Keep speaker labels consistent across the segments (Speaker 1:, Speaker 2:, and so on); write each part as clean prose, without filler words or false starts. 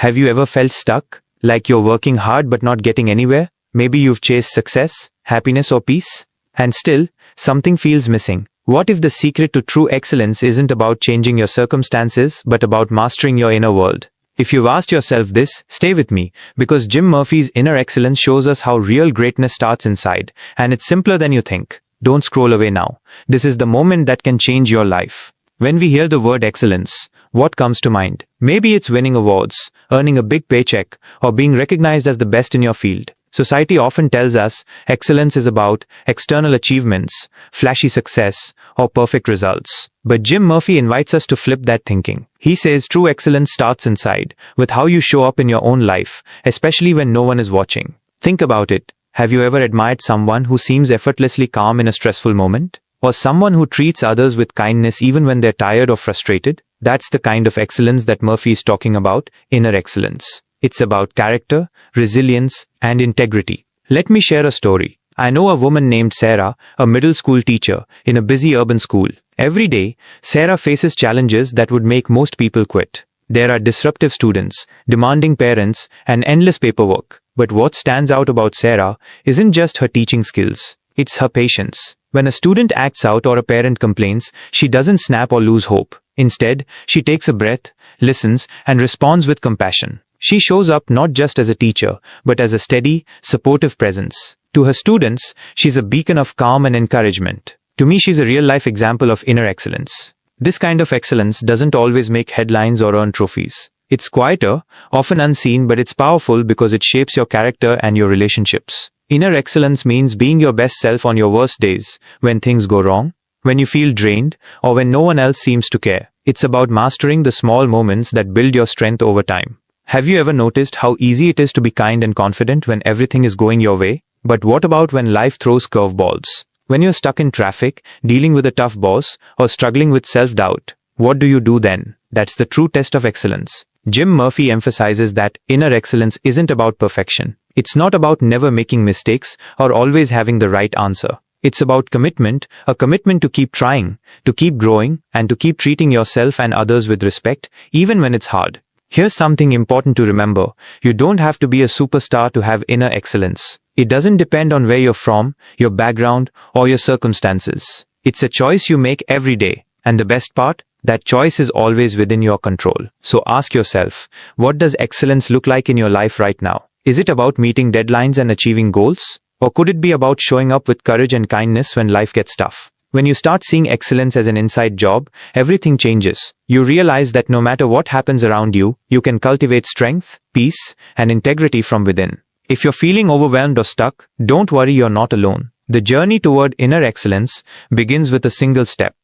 Speaker 1: Have you ever felt stuck? Like you're working hard but not getting anywhere? Maybe you've chased success, happiness, or peace, and still, something feels missing. What if the secret to true excellence isn't about changing your circumstances, but about mastering your inner world? If you've asked yourself this, stay with me, because Jim Murphy's Inner Excellence shows us how real greatness starts inside, and it's simpler than you think. Don't scroll away now. This is the moment that can change your life. When we hear the word excellence, what comes to mind? Maybe it's winning awards, earning a big paycheck, or being recognized as the best in your field. Society often tells us excellence is about external achievements, flashy success, or perfect results. But Jim Murphy invites us to flip that thinking. He says true excellence starts inside, with how you show up in your own life, especially when no one is watching. Think about it. Have you ever admired someone who seems effortlessly calm in a stressful moment? Or someone who treats others with kindness even when they're tired or frustrated? That's the kind of excellence that Murphy is talking about, inner excellence. It's about character, resilience, and integrity. Let me share a story. I know a woman named Sarah, a middle school teacher, in a busy urban school. Every day, Sarah faces challenges that would make most people quit. There are disruptive students, demanding parents, and endless paperwork. But what stands out about Sarah isn't just her teaching skills. It's her patience. When a student acts out or a parent complains, she doesn't snap or lose hope. Instead, she takes a breath, listens, and responds with compassion. She shows up not just as a teacher, but as a steady, supportive presence. To her students, she's a beacon of calm and encouragement. To me, she's a real-life example of inner excellence. This kind of excellence doesn't always make headlines or earn trophies. It's quieter, often unseen, but it's powerful because it shapes your character and your relationships. Inner excellence means being your best self on your worst days, when things go wrong, when you feel drained, or when no one else seems to care. It's about mastering the small moments that build your strength over time. Have you ever noticed how easy it is to be kind and confident when everything is going your way? But what about when life throws curveballs? When you're stuck in traffic, dealing with a tough boss, or struggling with self-doubt, what do you do then? That's the true test of excellence. Jim Murphy emphasizes that inner excellence isn't about perfection. It's not about never making mistakes or always having the right answer. It's about commitment, a commitment to keep trying, to keep growing, and to keep treating yourself and others with respect, even when it's hard. Here's something important to remember. You don't have to be a superstar to have inner excellence. It doesn't depend on where you're from, your background, or your circumstances. It's a choice you make every day. And the best part? That choice is always within your control. So ask yourself, what does excellence look like in your life right now? Is it about meeting deadlines and achieving goals? Or could it be about showing up with courage and kindness when life gets tough? When you start seeing excellence as an inside job, everything changes. You realize that no matter what happens around you, you can cultivate strength, peace, and integrity from within. If you're feeling overwhelmed or stuck, don't worry, you're not alone. The journey toward inner excellence begins with a single step.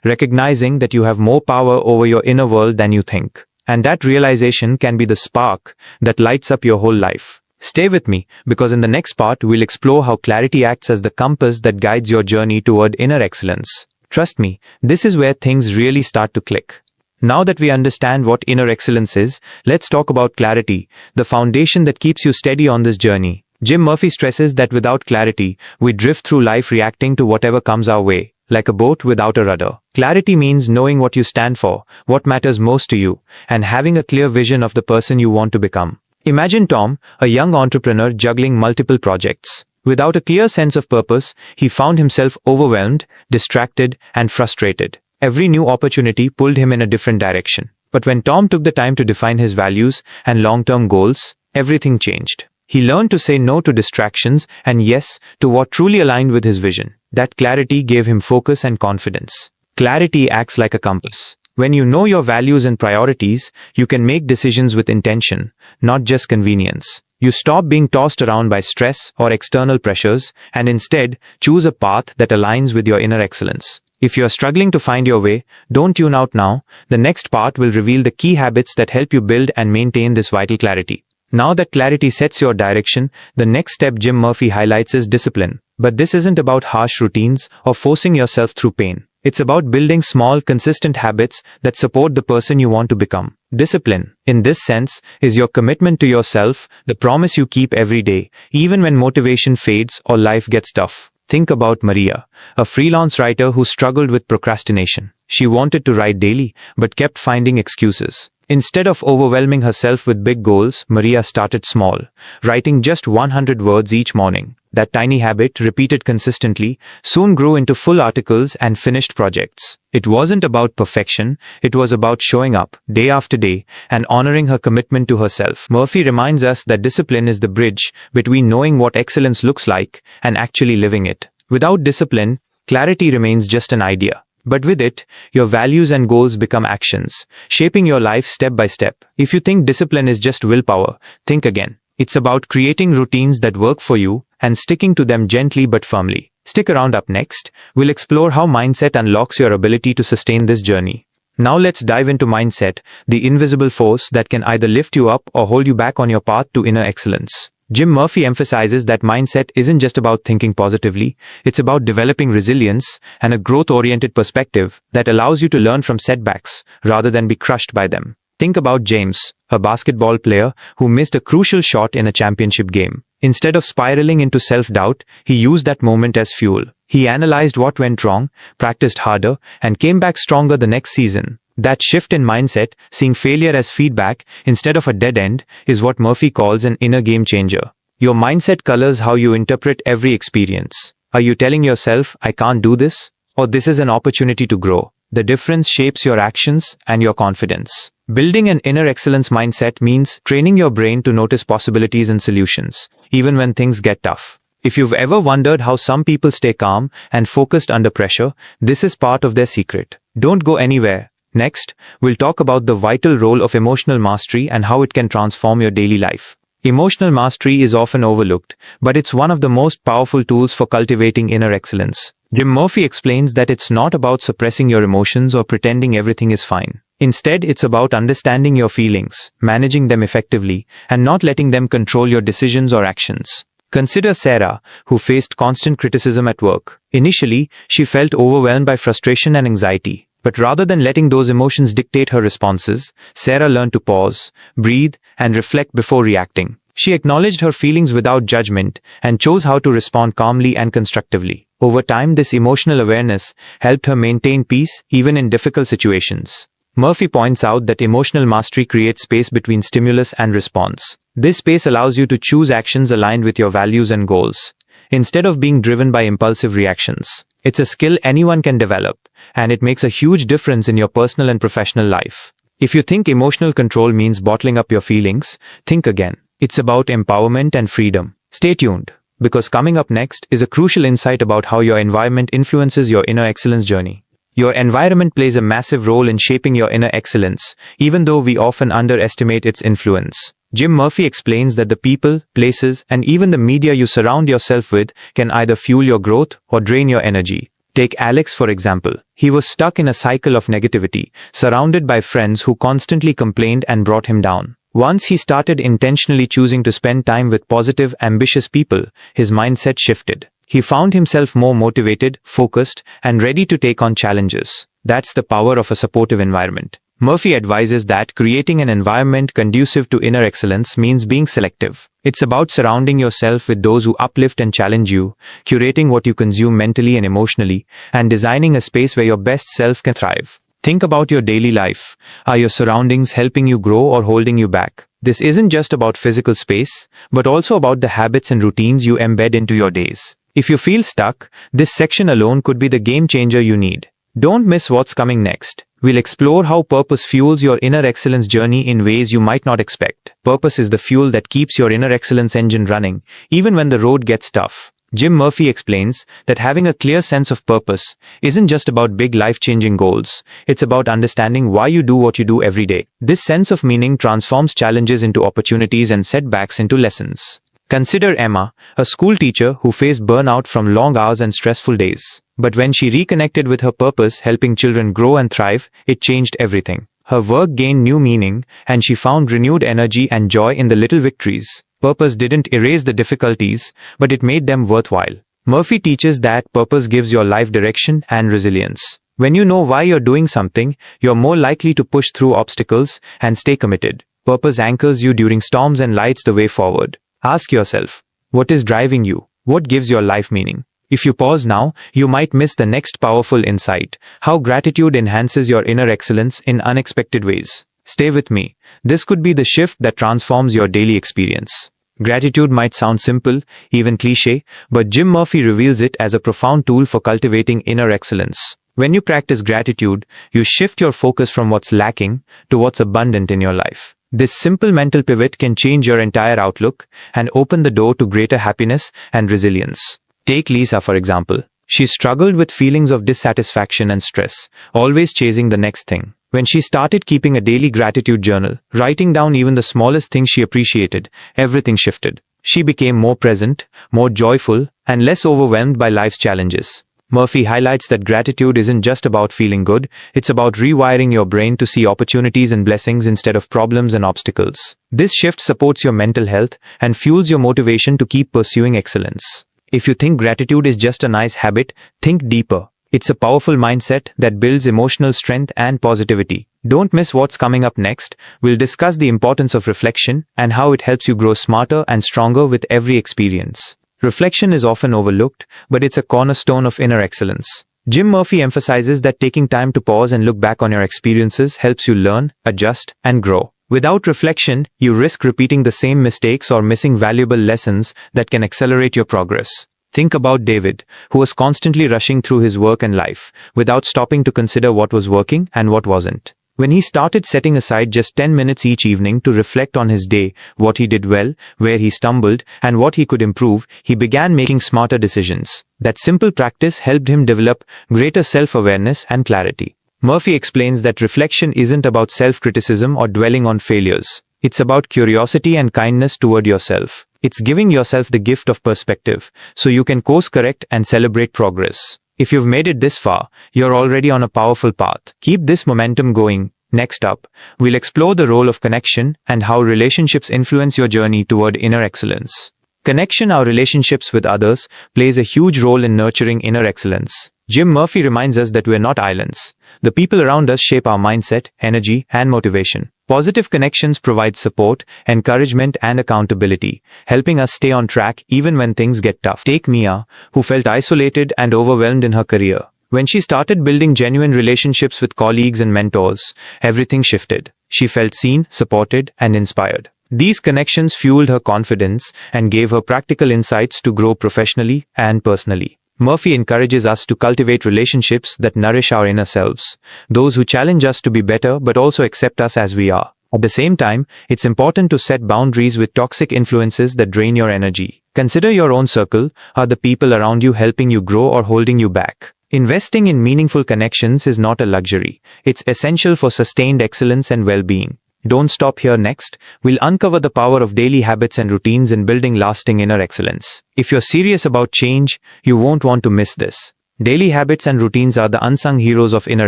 Speaker 1: Recognizing that you have more power over your inner world than you think. And that realization can be the spark that lights up your whole life. Stay with me, because in the next part we'll explore how clarity acts as the compass that guides your journey toward inner excellence. Trust me, this is where things really start to click. Now that we understand what inner excellence is, let's talk about clarity, the foundation that keeps you steady on this journey. Jim Murphy stresses that without clarity, we drift through life reacting to whatever comes our way, like a boat without a rudder. Clarity means knowing what you stand for, what matters most to you, and having a clear vision of the person you want to become. Imagine Tom, a young entrepreneur juggling multiple projects. Without a clear sense of purpose, he found himself overwhelmed, distracted, and frustrated. Every new opportunity pulled him in a different direction. But when Tom took the time to define his values and long-term goals, everything changed. He learned to say no to distractions and yes to what truly aligned with his vision. That clarity gave him focus and confidence. Clarity acts like a compass. When you know your values and priorities, you can make decisions with intention, not just convenience. You stop being tossed around by stress or external pressures and instead choose a path that aligns with your inner excellence. If you're struggling to find your way, don't tune out now. The next part will reveal the key habits that help you build and maintain this vital clarity. Now that clarity sets your direction, the next step Jim Murphy highlights is discipline. But this isn't about harsh routines or forcing yourself through pain. It's about building small, consistent habits that support the person you want to become. Discipline, in this sense, is your commitment to yourself, the promise you keep every day, even when motivation fades or life gets tough. Think about Maria, a freelance writer who struggled with procrastination. She wanted to write daily, but kept finding excuses. Instead of overwhelming herself with big goals, Maria started small, writing just 100 words each morning. That tiny habit, repeated consistently, soon grew into full articles and finished projects. It wasn't about perfection, it was about showing up, day after day, and honoring her commitment to herself. Murphy reminds us that discipline is the bridge between knowing what excellence looks like and actually living it. Without discipline, clarity remains just an idea. But with it, your values and goals become actions, shaping your life step by step. If you think discipline is just willpower, think again. It's about creating routines that work for you and sticking to them gently but firmly. Stick around. Up next, we'll explore how mindset unlocks your ability to sustain this journey. Now let's dive into mindset, the invisible force that can either lift you up or hold you back on your path to inner excellence. Jim Murphy emphasizes that mindset isn't just about thinking positively, it's about developing resilience and a growth-oriented perspective that allows you to learn from setbacks rather than be crushed by them. Think about James, a basketball player who missed a crucial shot in a championship game. Instead of spiraling into self-doubt, he used that moment as fuel. He analyzed what went wrong, practiced harder, and came back stronger the next season. That shift in mindset, seeing failure as feedback instead of a dead end, is what Murphy calls an inner game changer. Your mindset colors how you interpret every experience. Are you telling yourself, I can't do this? Or this is an opportunity to grow? The difference shapes your actions and your confidence. Building an inner excellence mindset means training your brain to notice possibilities and solutions, even when things get tough. If you've ever wondered how some people stay calm and focused under pressure, this is part of their secret. Don't go anywhere. Next, we'll talk about the vital role of emotional mastery and how it can transform your daily life. Emotional mastery is often overlooked, but it's one of the most powerful tools for cultivating inner excellence. Jim Murphy explains that it's not about suppressing your emotions or pretending everything is fine. Instead, it's about understanding your feelings, managing them effectively, and not letting them control your decisions or actions. Consider Sarah, who faced constant criticism at work. Initially, she felt overwhelmed by frustration and anxiety. But rather than letting those emotions dictate her responses, Sarah learned to pause, breathe, and reflect before reacting. She acknowledged her feelings without judgment and chose how to respond calmly and constructively. Over time, this emotional awareness helped her maintain peace even in difficult situations. Murphy points out that emotional mastery creates space between stimulus and response. This space allows you to choose actions aligned with your values and goals, instead of being driven by impulsive reactions. It's a skill anyone can develop, and it makes a huge difference in your personal and professional life. If you think emotional control means bottling up your feelings, think again. It's about empowerment and freedom. Stay tuned, because coming up next is a crucial insight about how your environment influences your inner excellence journey. Your environment plays a massive role in shaping your inner excellence, even though we often underestimate its influence. Jim Murphy explains that the people, places, and even the media you surround yourself with can either fuel your growth or drain your energy. Take Alex for example. He was stuck in a cycle of negativity, surrounded by friends who constantly complained and brought him down. Once he started intentionally choosing to spend time with positive, ambitious people, his mindset shifted. He found himself more motivated, focused, and ready to take on challenges. That's the power of a supportive environment. Murphy advises that creating an environment conducive to inner excellence means being selective. It's about surrounding yourself with those who uplift and challenge you, curating what you consume mentally and emotionally, and designing a space where your best self can thrive. Think about your daily life. Are your surroundings helping you grow or holding you back? This isn't just about physical space, but also about the habits and routines you embed into your days. If you feel stuck, this section alone could be the game changer you need. Don't miss what's coming next. We'll explore how purpose fuels your inner excellence journey in ways you might not expect. Purpose is the fuel that keeps your inner excellence engine running, even when the road gets tough. Jim Murphy explains that having a clear sense of purpose isn't just about big life-changing goals. It's about understanding why you do what you do every day. This sense of meaning transforms challenges into opportunities and setbacks into lessons. Consider Emma, a school teacher who faced burnout from long hours and stressful days. But when she reconnected with her purpose, helping children grow and thrive, it changed everything. Her work gained new meaning, and she found renewed energy and joy in the little victories. Purpose didn't erase the difficulties, but it made them worthwhile. Murphy teaches that purpose gives your life direction and resilience. When you know why you're doing something, you're more likely to push through obstacles and stay committed. Purpose anchors you during storms and lights the way forward. Ask yourself, what is driving you? What gives your life meaning? If you pause now, you might miss the next powerful insight: how gratitude enhances your inner excellence in unexpected ways. Stay with me. This could be the shift that transforms your daily experience. Gratitude might sound simple, even cliché, but Jim Murphy reveals it as a profound tool for cultivating inner excellence. When you practice gratitude, you shift your focus from what's lacking to what's abundant in your life. This simple mental pivot can change your entire outlook and open the door to greater happiness and resilience. Take Lisa, for example. She struggled with feelings of dissatisfaction and stress, always chasing the next thing. When she started keeping a daily gratitude journal, writing down even the smallest things she appreciated, everything shifted. She became more present, more joyful, and less overwhelmed by life's challenges. Murphy highlights that gratitude isn't just about feeling good, it's about rewiring your brain to see opportunities and blessings instead of problems and obstacles. This shift supports your mental health and fuels your motivation to keep pursuing excellence. If you think gratitude is just a nice habit, think deeper. It's a powerful mindset that builds emotional strength and positivity. Don't miss what's coming up next. We'll discuss the importance of reflection and how it helps you grow smarter and stronger with every experience. Reflection is often overlooked, but it's a cornerstone of inner excellence. Jim Murphy emphasizes that taking time to pause and look back on your experiences helps you learn, adjust, and grow. Without reflection, you risk repeating the same mistakes or missing valuable lessons that can accelerate your progress. Think about David, who was constantly rushing through his work and life, without stopping to consider what was working and what wasn't. When he started setting aside just 10 minutes each evening to reflect on his day, what he did well, where he stumbled, and what he could improve, he began making smarter decisions. That simple practice helped him develop greater self-awareness and clarity. Murphy explains that reflection isn't about self-criticism or dwelling on failures. It's about curiosity and kindness toward yourself. It's giving yourself the gift of perspective, so you can course-correct and celebrate progress. If you've made it this far, you're already on a powerful path. Keep this momentum going. Next up, we'll explore the role of connection and how relationships influence your journey toward inner excellence. Connection, our relationships with others, plays a huge role in nurturing inner excellence. Jim Murphy reminds us that we're not islands. The people around us shape our mindset, energy, and motivation. Positive connections provide support, encouragement, and accountability, helping us stay on track even when things get tough. Take Mia, who felt isolated and overwhelmed in her career. When she started building genuine relationships with colleagues and mentors, everything shifted. She felt seen, supported, and inspired. These connections fueled her confidence and gave her practical insights to grow professionally and personally. Murphy encourages us to cultivate relationships that nourish our inner selves, those who challenge us to be better but also accept us as we are. At the same time, it's important to set boundaries with toxic influences that drain your energy. Consider your own circle. Are the people around you helping you grow or holding you back? Investing in meaningful connections is not a luxury. It's essential for sustained excellence and well-being. Don't stop here. Next, we'll uncover the power of daily habits and routines in building lasting inner excellence. If you're serious about change, you won't want to miss this. Daily habits and routines are the unsung heroes of inner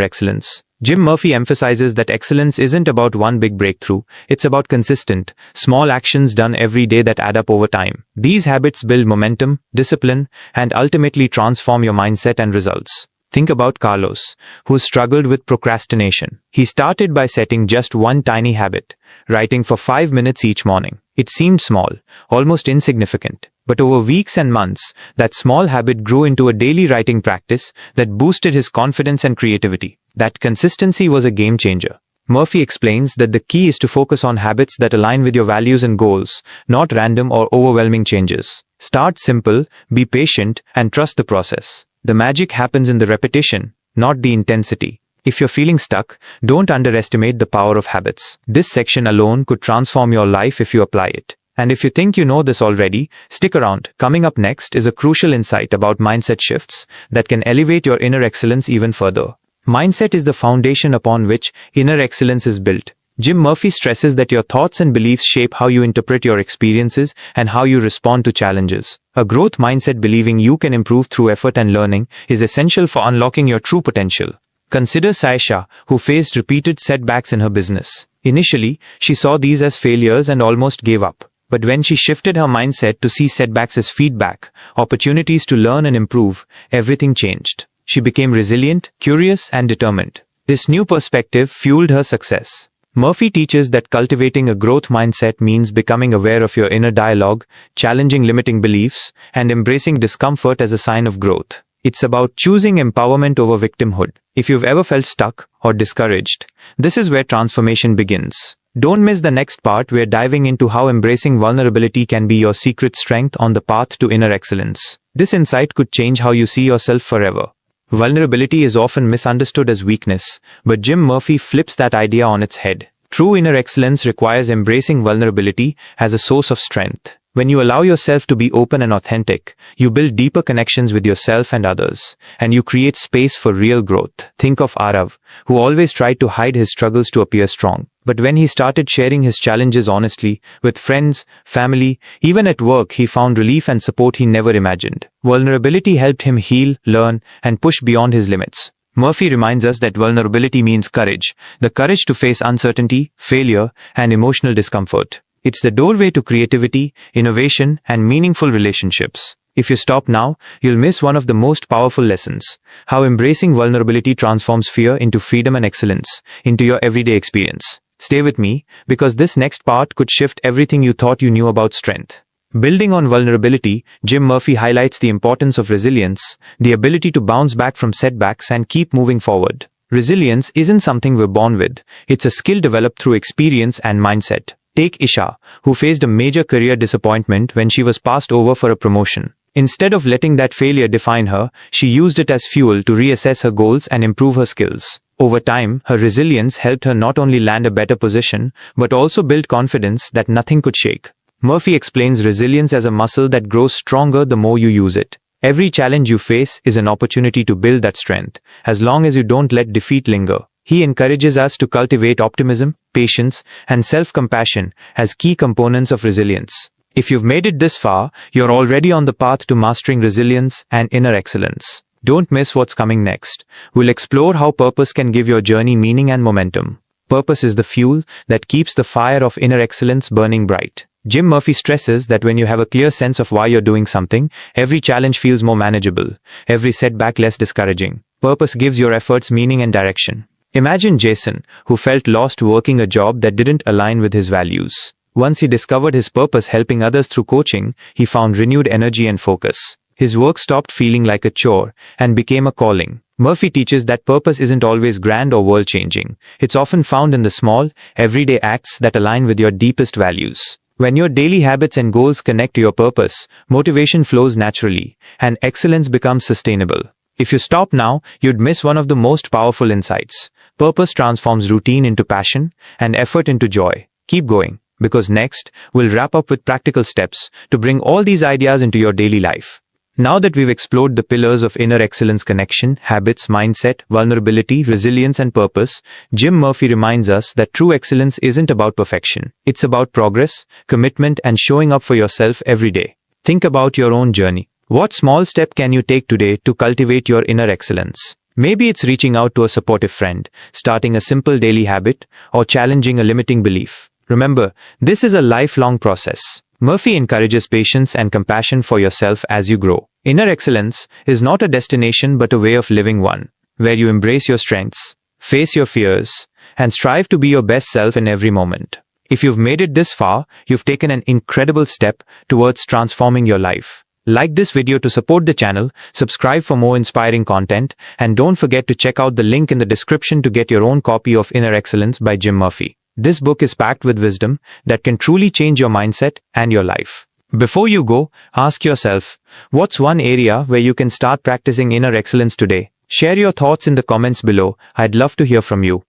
Speaker 1: excellence. Jim Murphy emphasizes that excellence isn't about one big breakthrough, it's about consistent, small actions done every day that add up over time. These habits build momentum, discipline, and ultimately transform your mindset and results. Think about Carlos, who struggled with procrastination. He started by setting just one tiny habit, writing for 5 minutes each morning. It seemed small, almost insignificant. But over weeks and months, that small habit grew into a daily writing practice that boosted his confidence and creativity. That consistency was a game changer. Murphy explains that the key is to focus on habits that align with your values and goals, not random or overwhelming changes. Start simple, be patient, and trust the process. The magic happens in the repetition, not the intensity. If you're feeling stuck, don't underestimate the power of habits. This section alone could transform your life if you apply it. And if you think you know this already, stick around. Coming up next is a crucial insight about mindset shifts that can elevate your inner excellence even further. Mindset is the foundation upon which inner excellence is built. Jim Murphy stresses that your thoughts and beliefs shape how you interpret your experiences and how you respond to challenges. A growth mindset believing you can improve through effort and learning is essential for unlocking your true potential. Consider Saisha, who faced repeated setbacks in her business. Initially, she saw these as failures and almost gave up. But when she shifted her mindset to see setbacks as feedback, opportunities to learn and improve, everything changed. She became resilient, curious, and determined. This new perspective fueled her success. Murphy teaches that cultivating a growth mindset means becoming aware of your inner dialogue, challenging limiting beliefs, and embracing discomfort as a sign of growth. It's about choosing empowerment over victimhood. If you've ever felt stuck or discouraged, this is where transformation begins. Don't miss the next part. We're diving into how embracing vulnerability can be your secret strength on the path to inner excellence. This insight could change how you see yourself forever. Vulnerability is often misunderstood as weakness, but Jim Murphy flips that idea on its head. True inner excellence requires embracing vulnerability as a source of strength. When you allow yourself to be open and authentic, you build deeper connections with yourself and others, and you create space for real growth. Think of Arav, who always tried to hide his struggles to appear strong. But when he started sharing his challenges honestly, with friends, family, even at work, he found relief and support he never imagined. Vulnerability helped him heal, learn, and push beyond his limits. Murphy reminds us that vulnerability means courage, the courage to face uncertainty, failure, and emotional discomfort. It's the doorway to creativity, innovation, and meaningful relationships. If you stop now, you'll miss one of the most powerful lessons: how embracing vulnerability transforms fear into freedom and excellence, into your everyday experience. Stay with me, because this next part could shift everything you thought you knew about strength. Building on vulnerability, Jim Murphy highlights the importance of resilience, the ability to bounce back from setbacks and keep moving forward. Resilience isn't something we're born with, it's a skill developed through experience and mindset. Take Isha, who faced a major career disappointment when she was passed over for a promotion. Instead of letting that failure define her, she used it as fuel to reassess her goals and improve her skills. Over time, her resilience helped her not only land a better position, but also build confidence that nothing could shake. Murphy explains resilience as a muscle that grows stronger the more you use it. Every challenge you face is an opportunity to build that strength, as long as you don't let defeat linger. He encourages us to cultivate optimism, patience, and self-compassion as key components of resilience. If you've made it this far, you're already on the path to mastering resilience and inner excellence. Don't miss what's coming next. We'll explore how purpose can give your journey meaning and momentum. Purpose is the fuel that keeps the fire of inner excellence burning bright. Jim Murphy stresses that when you have a clear sense of why you're doing something, every challenge feels more manageable, every setback less discouraging. Purpose gives your efforts meaning and direction. Imagine Jason, who felt lost working a job that didn't align with his values. Once he discovered his purpose helping others through coaching, he found renewed energy and focus. His work stopped feeling like a chore and became a calling. Murphy teaches that purpose isn't always grand or world-changing. It's often found in the small, everyday acts that align with your deepest values. When your daily habits and goals connect to your purpose, motivation flows naturally, and excellence becomes sustainable. If you stop now, you'd miss one of the most powerful insights. Purpose transforms routine into passion, and effort into joy. Keep going, because next, we'll wrap up with practical steps to bring all these ideas into your daily life. Now that we've explored the pillars of inner excellence: connection, habits, mindset, vulnerability, resilience, and purpose, Jim Murphy reminds us that true excellence isn't about perfection. It's about progress, commitment, and showing up for yourself every day. Think about your own journey. What small step can you take today to cultivate your inner excellence? Maybe it's reaching out to a supportive friend, starting a simple daily habit, or challenging a limiting belief. Remember, this is a lifelong process. Murphy encourages patience and compassion for yourself as you grow. Inner excellence is not a destination but a way of living, one where you embrace your strengths, face your fears, and strive to be your best self in every moment. If you've made it this far, you've taken an incredible step towards transforming your life. Like this video to support the channel, subscribe for more inspiring content, and don't forget to check out the link in the description to get your own copy of Inner Excellence by Jim Murphy. This book is packed with wisdom that can truly change your mindset and your life. Before you go, ask yourself, what's one area where you can start practicing inner excellence today? Share your thoughts in the comments below. I'd love to hear from you.